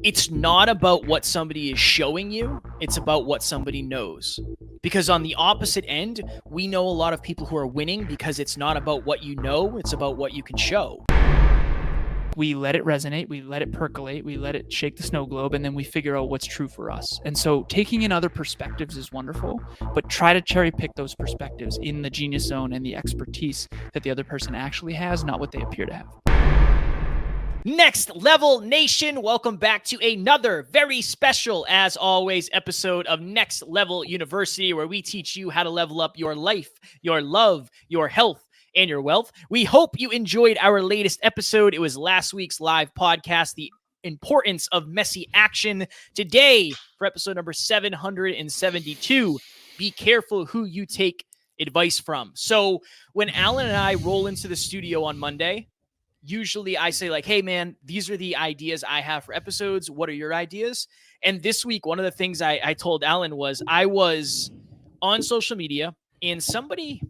it's not about what somebody is showing you, it's about what somebody knows. Because on the opposite end, we know a lot of people who are winning because it's not about what you know, it's about what you can show. We let it resonate, we let it percolate, we let it shake the snow globe, and then we figure out what's true for us. And so taking in other perspectives is wonderful, but try to cherry pick those perspectives in the genius zone and the expertise that the other person actually has, not what they appear to have. Next Level Nation, welcome back to another very special, as always, episode of Next Level University, where we teach you how to level up your life, your love, your health, and your wealth. We hope you enjoyed our latest episode. It was last week's live podcast, The Importance of Messy Action. Today, for episode number 772, be careful who you take advice from. So when Alan and I roll into the studio on Monday, usually I say like, hey man, these are the ideas I have for episodes. What are your ideas? And this week, one of the things I told Alan was I was on social media and somebody,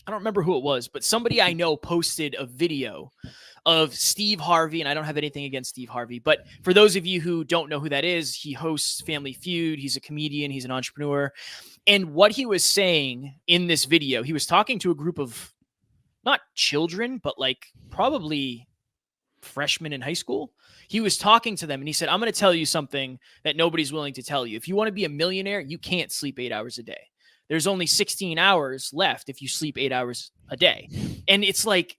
I don't remember who it was, but somebody I know posted a video of Steve Harvey, and I don't have anything against Steve Harvey, but for those of you who don't know who that is, he hosts Family Feud. He's a comedian. He's an entrepreneur. And what he was saying in this video, he was talking to a group of not children, but like probably freshmen in high school. He was talking to them and he said, I'm going to tell you something that nobody's willing to tell you. If you want to be a millionaire, you can't sleep 8 hours a day. There's only 16 hours left if you sleep 8 hours a day. And it's like,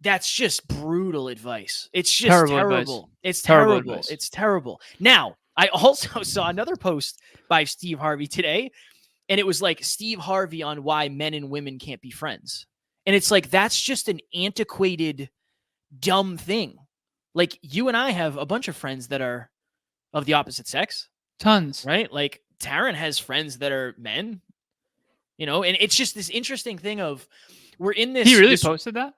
that's just brutal advice. It's just terrible. It's terrible. It's terrible. Now, I also saw another post by Steve Harvey today, and it was like Steve Harvey on why men and women can't be friends. And it's like, that's just an antiquated, dumb thing. Like, you and I have a bunch of friends that are of the opposite sex. Tons. Right? Like, Tarryn has friends that are men. You know, and it's just this interesting thing of we're in this. He really posted that?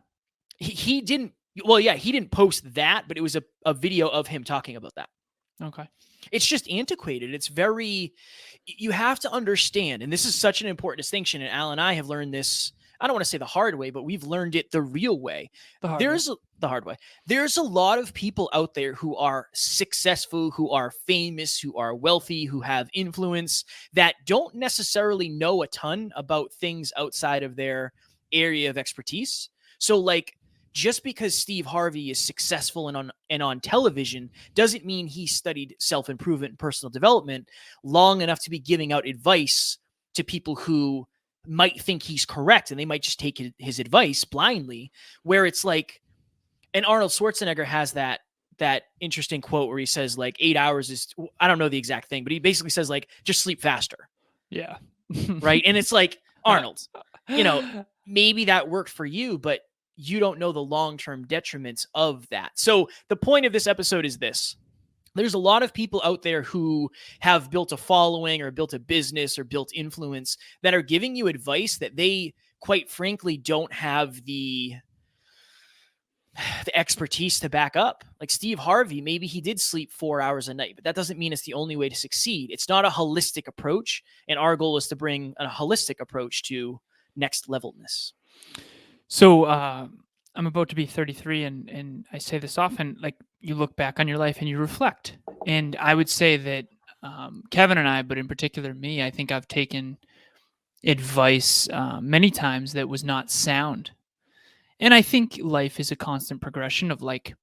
He didn't. Well, yeah, he didn't post that, but it was a video of him talking about that. Okay. It's just antiquated. It's very, you have to understand, and this is such an important distinction. And Al and I have learned this. I don't want to say the hard way, but we've learned it the real way. The hard way. There's a lot of people out there who are successful, who are famous, who are wealthy, who have influence that don't necessarily know a ton about things outside of their area of expertise. So like, just because Steve Harvey is successful and on television doesn't mean he studied self-improvement and personal development long enough to be giving out advice to people who might think he's correct, and they might just take his advice blindly, where it's like, and Arnold Schwarzenegger has that interesting quote where he says like 8 hours is, I don't know the exact thing, but he basically says like, just sleep faster. Yeah. Right. And it's like, Arnold, you know, maybe that worked for you, but you don't know the long-term detriments of that. So the point of this episode is this. There's a lot of people out there who have built a following or built a business or built influence that are giving you advice that they, quite frankly, don't have the expertise to back up. Like Steve Harvey, maybe he did sleep 4 hours a night, but that doesn't mean it's the only way to succeed. It's not a holistic approach. And our goal is to bring a holistic approach to next levelness. So I'm about to be 33, and I say this often, like you look back on your life and you reflect. And I would say that Kevin and I, but in particular me, I think I've taken advice many times that was not sound. And I think life is a constant progression of like,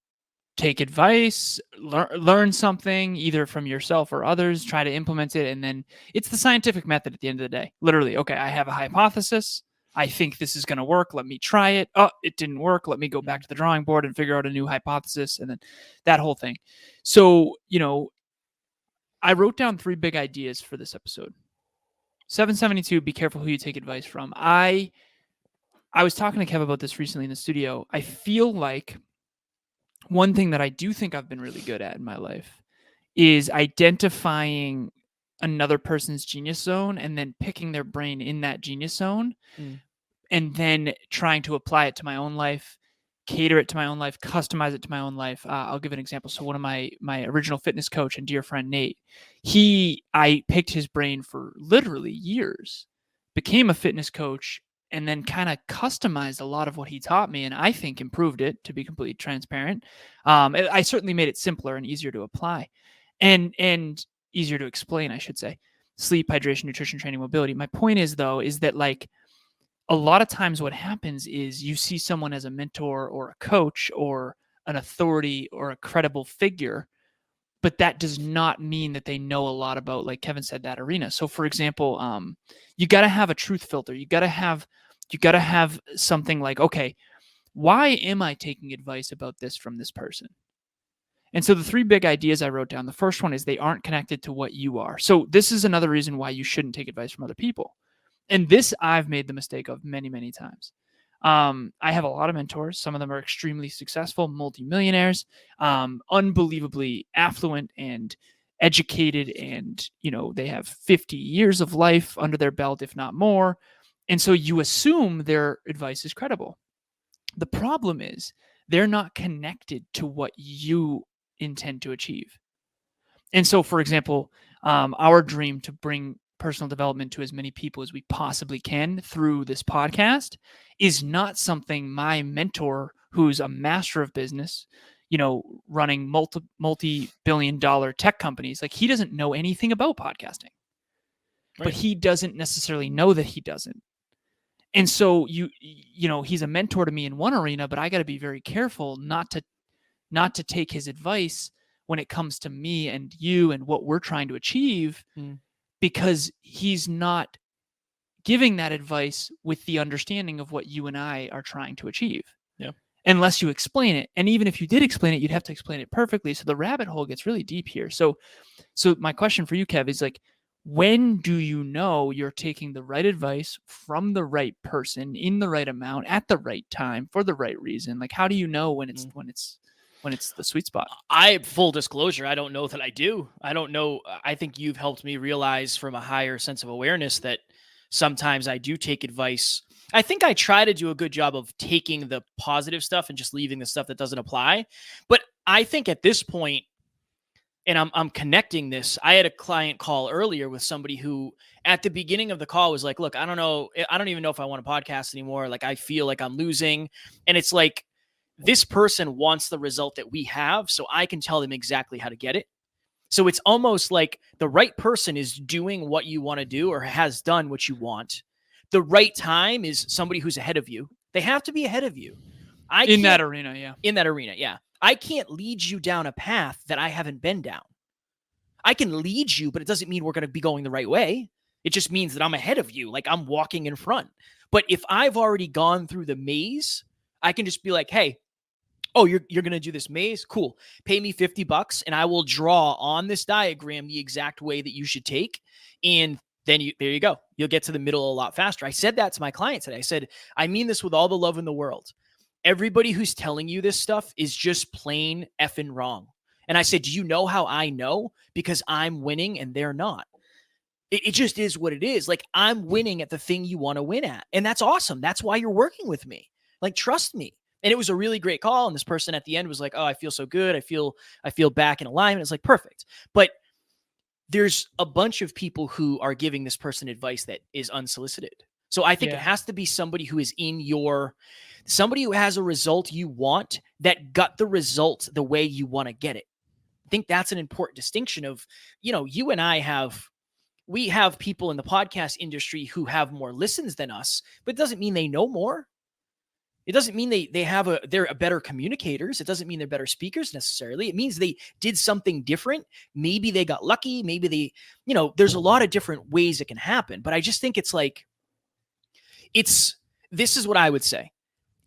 take advice, learn something either from yourself or others, try to implement it. And then it's the scientific method at the end of the day. Literally, okay, I have a hypothesis. I think this is going to work. Let me try it. Oh, it didn't work. Let me go back to the drawing board and figure out a new hypothesis. And then that whole thing. So, you know, I wrote down 3 big ideas for this episode. 772, be careful who you take advice from. I was talking to Kev about this recently in the studio. I feel like one thing that I do think I've been really good at in my life is identifying another person's genius zone and then picking their brain in that genius zone and then trying to apply it to my own life, cater it to my own life, customize it to my own life. I'll give an example. So one of my original fitness coach and dear friend, Nate, I picked his brain for literally years, became a fitness coach, and then kind of customized a lot of what he taught me, and I think improved it, to be completely transparent. I certainly made it simpler and easier to apply, and easier to explain, I should say. Sleep, hydration, nutrition, training, mobility. My point is, though, is that like a lot of times what happens is you see someone as a mentor or a coach or an authority or a credible figure, but that does not mean that they know a lot about, like Kevin said, that arena. So for example, you got to have a truth filter. You got to have something like, okay, why am I taking advice about this from this person? And so the three big ideas I wrote down, the first one is they aren't connected to what you are. So this is another reason why you shouldn't take advice from other people. And this I've made the mistake of many, many times. I have a lot of mentors. Some of them are extremely successful, multimillionaires, unbelievably affluent and educated, and they have 50 years of life under their belt, if not more. And so you assume their advice is credible. The problem is they're not connected to what you intend to achieve. And so, for example, our dream to bring personal development to as many people as we possibly can through this podcast is not something my mentor, who's a master of business, running multi-billion-dollar tech companies, like he doesn't know anything about podcasting, right. But he doesn't necessarily know that he doesn't. And so he's a mentor to me in one arena, but I got to be very careful not to take his advice when it comes to me and you and what we're trying to achieve, because he's not giving that advice with the understanding of what you and I are trying to achieve. Yeah. Unless you explain it. And even if you did explain it, you'd have to explain it perfectly. So the rabbit hole gets really deep here. So my question for you, Kev, is like, when do you know you're taking the right advice from the right person in the right amount at the right time for the right reason? Like, how do you know when it's the sweet spot? Full disclosure, I don't know that I do. I don't know. I think you've helped me realize from a higher sense of awareness that sometimes I do take advice. I think I try to do a good job of taking the positive stuff and just leaving the stuff that doesn't apply. But I think at this point, and I'm connecting this, I had a client call earlier with somebody who at the beginning of the call was like, look, I don't know. I don't even know if I want to podcast anymore. Like, I feel like I'm losing. And it's like, this person wants the result that we have, so I can tell them exactly how to get it. So it's almost like the right person is doing what you want to do or has done what you want. The right time is somebody who's ahead of you. They have to be ahead of you. In that arena, yeah. In that arena, yeah. I can't lead you down a path that I haven't been down. I can lead you, but it doesn't mean we're going to be going the right way. It just means that I'm ahead of you, like I'm walking in front. But if I've already gone through the maze, I can just be like, hey, oh, you're going to do this maze? Cool. Pay me $50 and I will draw on this diagram the exact way that you should take. And then there you go. You'll get to the middle a lot faster. I said that to my client today. I said, I mean this with all the love in the world. Everybody who's telling you this stuff is just plain effing wrong. And I said, do you know how I know? Because I'm winning and they're not. It just is what it is. Like, I'm winning at the thing you want to win at. And that's awesome. That's why you're working with me. Like, trust me. And it was a really great call. And this person at the end was like, oh, I feel so good. I feel back in alignment. It's like, perfect. But there's a bunch of people who are giving this person advice that is unsolicited. So I think it has to be somebody who is somebody who has a result you want that got the result the way you want to get it. I think that's an important distinction of, you and I we have people in the podcast industry who have more listens than us, but it doesn't mean they know more. It doesn't mean they're better communicators. It doesn't mean they're better speakers necessarily. It means they did something different. Maybe they got lucky. Maybe there's a lot of different ways it can happen. But I just think it's like, this is what I would say.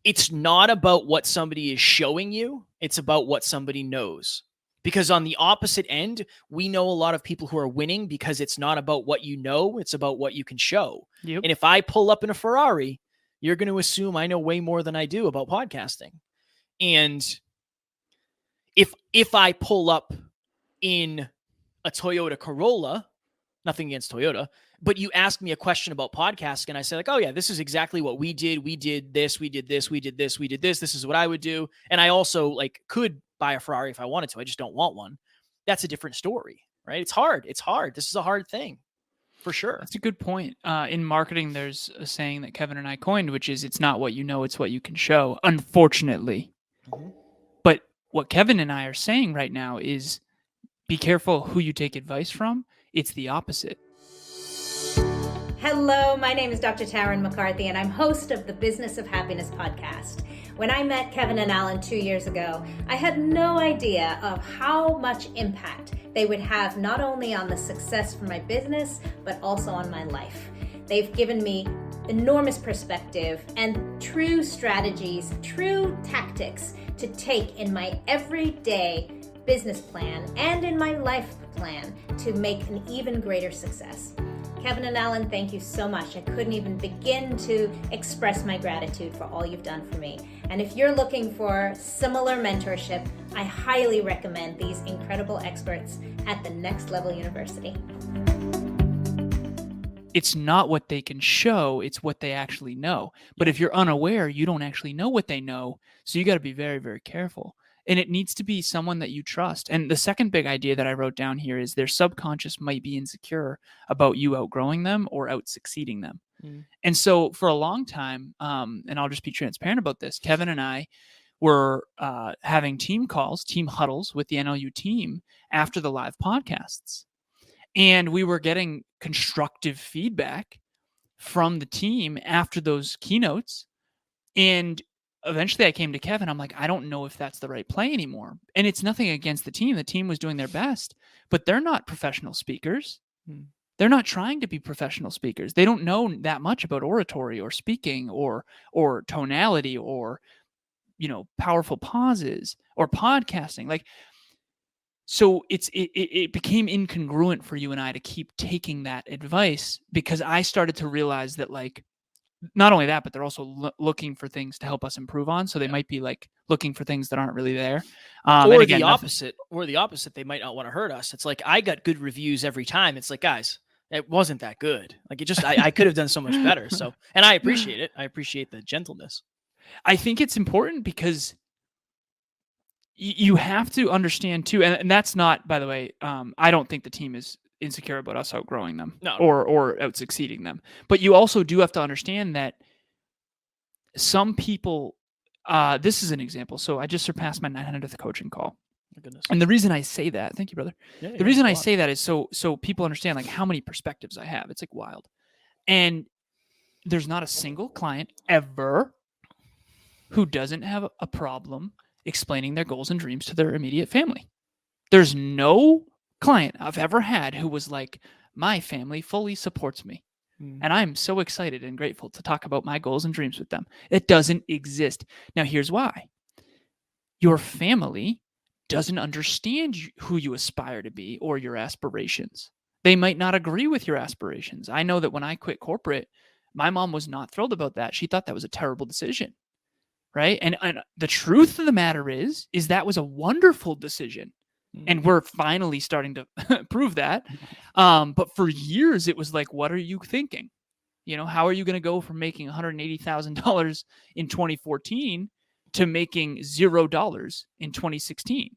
It's not about what somebody is showing you. It's about what somebody knows. Because on the opposite end, we know a lot of people who are winning because it's not about what you know. It's about what you can show. Yep. And if I pull up in a Ferrari, you're going to assume I know way more than I do about podcasting. And if I pull up in a Toyota Corolla, nothing against Toyota, but you ask me a question about podcasting and I say like, oh yeah, this is exactly what we did. We did this, we did this, we did this, we did this. This is what I would do. And I also could buy a Ferrari if I wanted to. I just don't want one. That's a different story, right? It's hard. This is a hard thing. For sure. That's a good point. In marketing, there's a saying that Kevin and I coined, which is it's not what you know, it's what you can show, unfortunately. Mm-hmm. But what Kevin and I are saying right now is be careful who you take advice from. It's the opposite. Hello, my name is Dr. Tarryn McCarthy, and I'm host of the Business of Happiness podcast. When I met Kevin and Alan 2 years ago, I had no idea of how much impact they would have not only on the success for my business, but also on my life. They've given me enormous perspective and true strategies, true tactics to take in my everyday business plan and in my life plan to make an even greater success. Kevin and Alan, thank you so much. I couldn't even begin to express my gratitude for all you've done for me. And if you're looking for similar mentorship, I highly recommend these incredible experts at the Next Level University. It's not what they can show, it's what they actually know. But if you're unaware, you don't actually know what they know. So you got to be very, very careful. And it needs to be someone that you trust. And the second big idea that I wrote down here is their subconscious might be insecure about you outgrowing them or out succeeding them. And so for a long time, and I'll just be transparent about this, Kevin and I were having team calls, team huddles with the NLU team after the live podcasts. And we were getting constructive feedback from the team after those keynotes. And eventually I came to Kevin. I'm like, I don't know if that's the right play anymore. And it's nothing against the team. The team was doing their best, but they're not professional speakers. They're not trying to be professional speakers. They don't know that much about oratory or speaking or tonality or, powerful pauses or podcasting. Like, so it became incongruent for you and I to keep taking that advice because I started to realize that, like, not only that, but they're also looking for things to help us improve on. So they might be like looking for things that aren't really there. Or again, the opposite. They might not want to hurt us. It's like, I got good reviews every time. It's like, guys, it wasn't that good. Like, it just, I could have done so much better. So, and I appreciate it. I appreciate the gentleness. I think it's important because you have to understand too. And that's not, by the way, I don't think the team is insecure about us outgrowing them or out succeeding them. But you also do have to understand that some people, this is an example. So I just surpassed my 900th coaching call. My goodness. And the reason I say that, thank you, brother. The reason I say that is so people understand like how many perspectives I have. It's like wild. And there's not a single client ever who doesn't have a problem explaining their goals and dreams to their immediate family. There's no client I've ever had who was like, my family fully supports me. And I'm so excited and grateful to talk about my goals and dreams with them. It doesn't exist. Now, here's why. Your family doesn't understand who you aspire to be or your aspirations. They might not agree with your aspirations. I know that when I quit corporate, my mom was not thrilled about that. She thought that was a terrible decision. Right. And the truth of the matter is that was a wonderful decision. And we're finally starting to prove that. But for years, it was like, what are you thinking? How are you going to go from making $180,000 in 2014 to making $0 in 2016?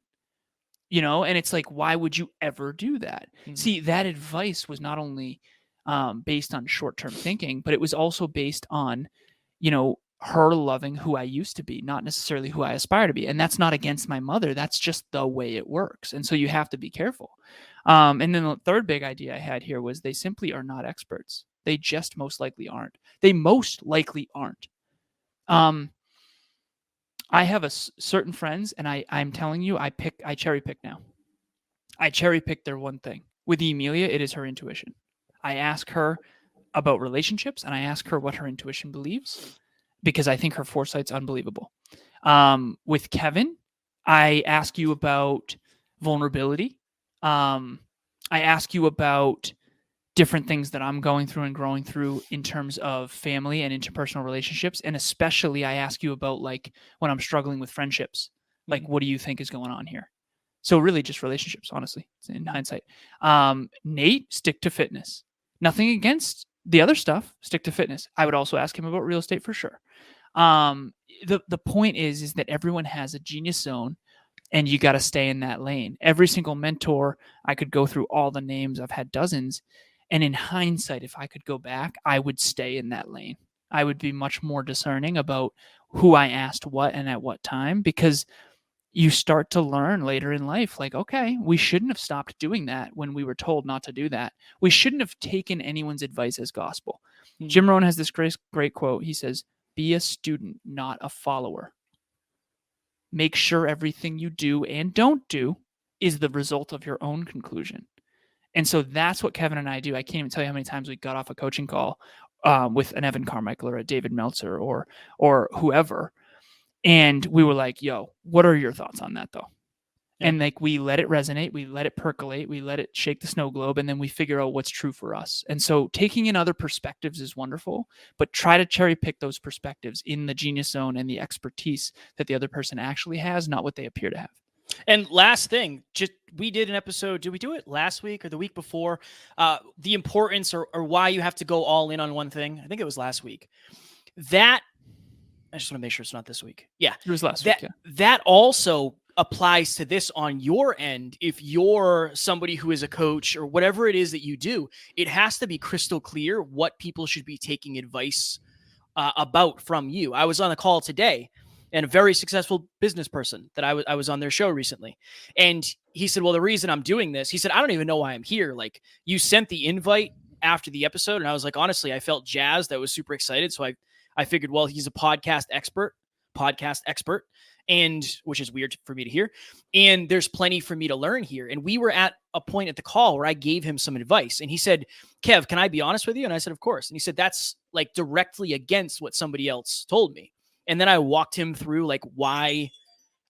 And it's like, why would you ever do that? See, that advice was not only based on short-term thinking, but it was also based on, her loving who I used to be, not necessarily who I aspire to be. And that's not against my mother. That's just the way it works. And so you have to be careful. And then the third big idea I had here was they simply are not experts. They just most likely aren't. They most likely aren't. I have certain friends, and I'm telling you, I cherry pick now. I cherry pick their one thing. With Emilia, it is her intuition. I ask her about relationships, and I ask her what her intuition believes, because I think her foresight's unbelievable. With Kevin, I ask you about vulnerability. I ask you about different things that I'm going through and growing through in terms of family and interpersonal relationships. And especially I ask you about like when I'm struggling with friendships, like, what do you think is going on here? So really just relationships, honestly, in hindsight. Nate, stick to fitness. Nothing against the other stuff, stick to fitness. I would also ask him about real estate for sure. The point is that everyone has a genius zone and you got to stay in that lane. Every single mentor, I could go through all the names. I've had dozens. And in hindsight, if I could go back, I would stay in that lane. I would be much more discerning about who I asked what and at what time, because you start to learn later in life, like, okay, we shouldn't have stopped doing that when we were told not to do that. We shouldn't have taken anyone's advice as gospel. Jim Rohn has this great quote. He says, be a student, not a follower. Make sure everything you do and don't do is the result of your own conclusion. And so that's what Kevin and I do. I can't even tell you how many times we got off a coaching call with an Evan Carmichael or a David Meltzer or whoever. And we were like, yo, what are your thoughts on that though? Yeah. And like, we let it resonate, we let it percolate, we let it shake the snow globe, and then we figure out what's true for us. And so taking in other perspectives is wonderful, but try to cherry pick those perspectives in the genius zone and the expertise that the other person actually has, not what they appear to have. And last thing, we did an episode, did we do it last week or the week before? The importance or why you have to go all in on one thing. I think it was last week. I just want to make sure it's not this week. Yeah. It was last week. Yeah. That also applies to this on your end. If you're somebody who is a coach or whatever it is that you do, it has to be crystal clear what people should be taking advice about from you. I was on a call today, and a very successful business person that I was on their show recently. And he said, well, the reason I'm doing this, he said, I don't even know why I'm here. Like, you sent the invite after the episode. And I was like, honestly, I felt jazzed. I was super excited. So I figured, well, he's a podcast expert, and which is weird for me to hear. And there's plenty for me to learn here. And we were at a point at the call where I gave him some advice, and he said, Kev, can I be honest with you? And I said, of course. And he said, that's like directly against what somebody else told me. And then I walked him through like why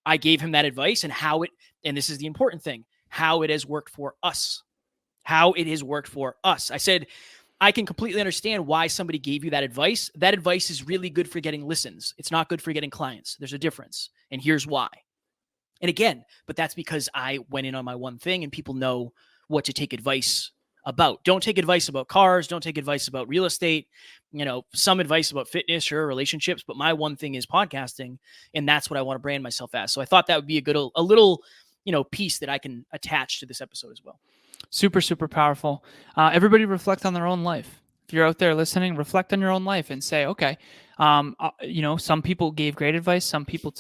I gave him that advice and how it, and this is the important thing, how it has worked for us. I said, I can completely understand why somebody gave you that advice. That advice is really good for getting listens. It's not good for getting clients. There's a difference. And here's why. And again, but that's because I went in on my one thing, and people know what to take advice about. Don't take advice about cars. Don't take advice about real estate. Some advice about fitness or relationships. But my one thing is podcasting, and that's what I want to brand myself as. So I thought that would be a little piece that I can attach to this episode as well. Super, super powerful. Everybody reflect on their own life. If you're out there listening, reflect on your own life and say, okay, some people gave great advice. Some people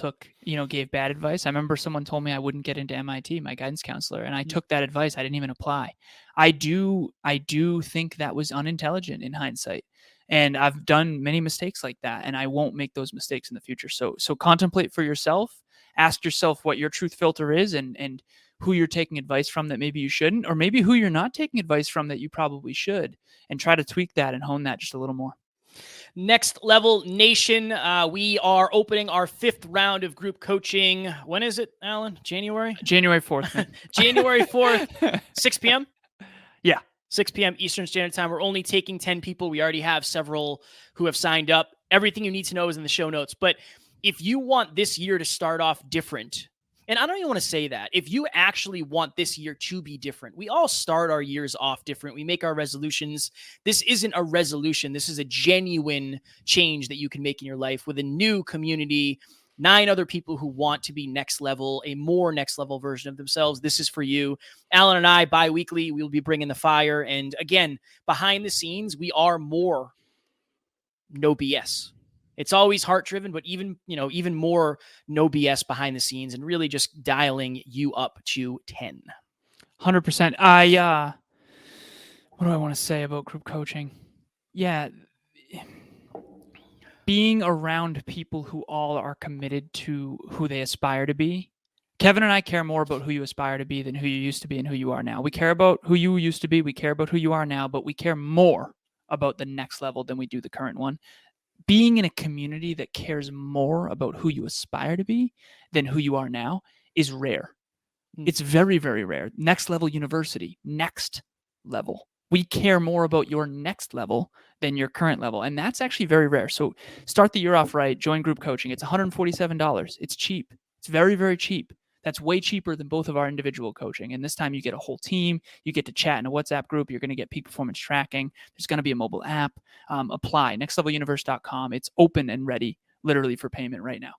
gave bad advice. I remember someone told me I wouldn't get into MIT, my guidance counselor, and I took that advice. I didn't even apply. I do think that was unintelligent in hindsight. And I've done many mistakes like that, and I won't make those mistakes in the future. So contemplate for yourself. Ask yourself what your truth filter is, and who you're taking advice from that maybe you shouldn't, or maybe who you're not taking advice from that you probably should, and try to tweak that and hone that just a little more. Next Level Nation, we are opening our 5th round of group coaching. When is it, Alan? January 4th. January 4th, 6 p.m.? Yeah. 6 p.m. Eastern Standard Time. We're only taking 10 people. We already have several who have signed up. Everything you need to know is in the show notes. But if you want this year to start off different, and I don't even want to say that, if you actually want this year to be different, we all start our years off different. We make our resolutions. This isn't a resolution. This is a genuine change that you can make in your life with a new community, 9 other people who want to be next level, a more next level version of themselves. This is for you. Alan and I, bi-weekly, we'll be bringing the fire. And again, behind the scenes, we are more no BS. It's always heart driven, but even more no BS behind the scenes, and really just dialing you up to 10. 100%. What do I want to say about group coaching? Yeah. Being around people who all are committed to who they aspire to be. Kevin and I care more about who you aspire to be than who you used to be and who you are now. We care about who you used to be. We care about who you are now, but we care more about the next level than we do the current one. Being in a community that cares more about who you aspire to be than who you are now is rare. It's very, very rare. Next Level University, next level. We care more about your next level than your current level. And that's actually very rare. So start the year off right. Join group coaching. It's $147. It's cheap. It's very, very cheap. That's way cheaper than both of our individual coaching. And this time you get a whole team. You get to chat in a WhatsApp group. You're going to get peak performance tracking. There's going to be a mobile app. Apply. nextleveluniverse.com. It's open and ready literally for payment right now.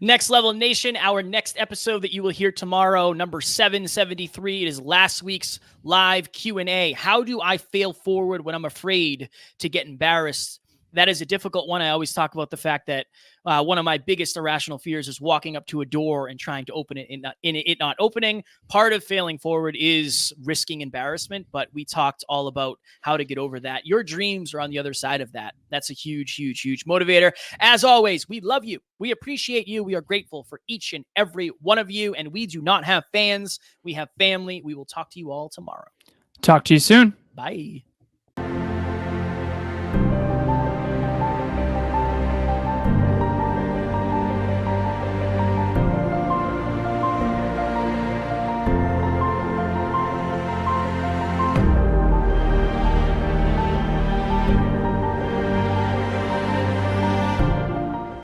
Next Level Nation, our next episode that you will hear tomorrow, number 773. It is last week's live Q&A. How do I fail forward when I'm afraid to get embarrassed? That is a difficult one. I always talk about the fact that one of my biggest irrational fears is walking up to a door and trying to open it and it not opening. Part of failing forward is risking embarrassment, but we talked all about how to get over that. Your dreams are on the other side of that. That's a huge, huge, huge motivator. As always, we love you. We appreciate you. We are grateful for each and every one of you. And we do not have fans. We have family. We will talk to you all tomorrow. Talk to you soon. Bye.